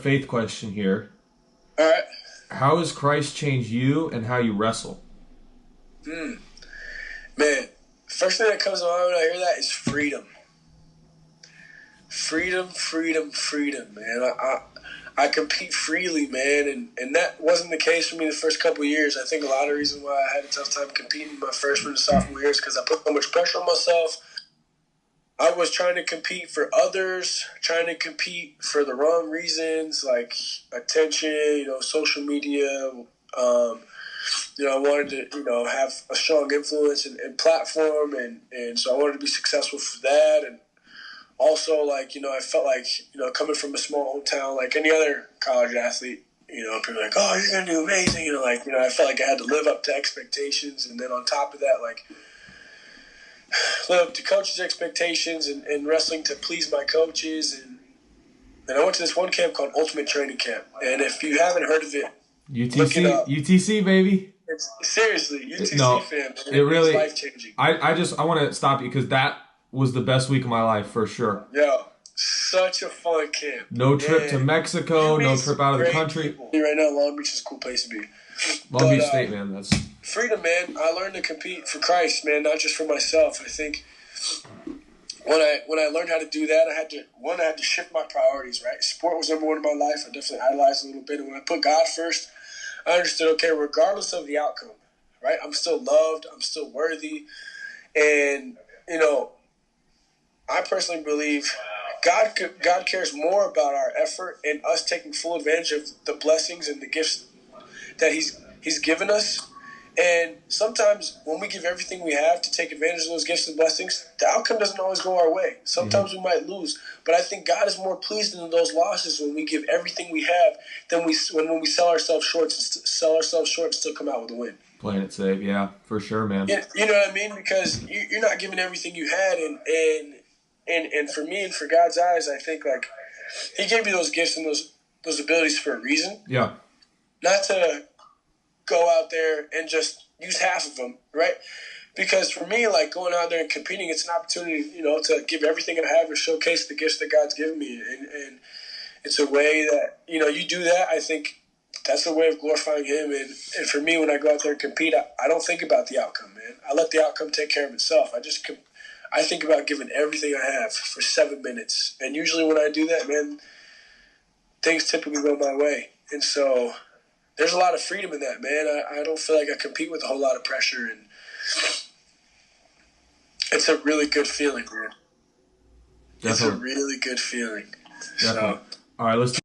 faith question here. All right. How has Christ changed you and how you wrestle? Man, first thing that comes to mind when I hear that is freedom. Freedom, freedom, freedom, man. I compete freely, man, and that wasn't the case for me the first couple of years. I think a lot of reasons why I had a tough time competing my freshman and sophomore years because I put so much pressure on myself. I was trying to compete for others, trying to compete for the wrong reasons, like attention, social media. I wanted to, have a strong influence and platform, and so I wanted to be successful for that. And also, I felt like, coming from a small hometown, like any other college athlete, people are like, oh, you're going to do amazing. I felt like I had to live up to expectations. And then on top of that, live up to coaches' expectations and wrestling to please my coaches. And I went to this one camp called Ultimate Training Camp. And if you haven't heard of it, look it up. UTC, baby. Seriously, UTC No, fan. it really, it's life-changing. I want to stop you because that was the best week of my life for sure. Yo, such a fun camp. No trip to Mexico, no trip out of the country. People. Right now, Long Beach is a cool place to be. Long Beach State, man. That's freedom, man. I learned to compete for Christ, man, not just for myself. I think when I learned how to do that, I had to shift my priorities, right? Sport was number one in my life. I definitely idolized a little bit. And when I put God first, I understood, okay, regardless of the outcome, right? I'm still loved. I'm still worthy. And, I personally believe God cares more about our effort and us taking full advantage of the blessings and the gifts that He's given us. And sometimes when we give everything we have to take advantage of those gifts and blessings, the outcome doesn't always go our way. Sometimes we might lose. But I think God is more pleased in those losses when we give everything we have than when we sell ourselves short and still come out with a win. Playing it safe, yeah, for sure, man. Yeah, you know what I mean? Because you're not giving everything you had, and for me and for God's eyes, I think He gave you those gifts and those abilities for a reason. Yeah. Not to go out there and just use half of them, right? Because for me, going out there and competing, it's an opportunity, to give everything I have and showcase the gifts that God's given me, and it's a way that you do that. I think that's a way of glorifying Him, and for me, when I go out there and compete, I don't think about the outcome, man. I let the outcome take care of itself. I think about giving everything I have for 7 minutes. And usually when I do that, man, things typically go my way. And so there's a lot of freedom in that, man. I don't feel like I compete with a whole lot of pressure. And it's a really good feeling, man. Definitely. It's a really good feeling. Definitely. So, all right, let's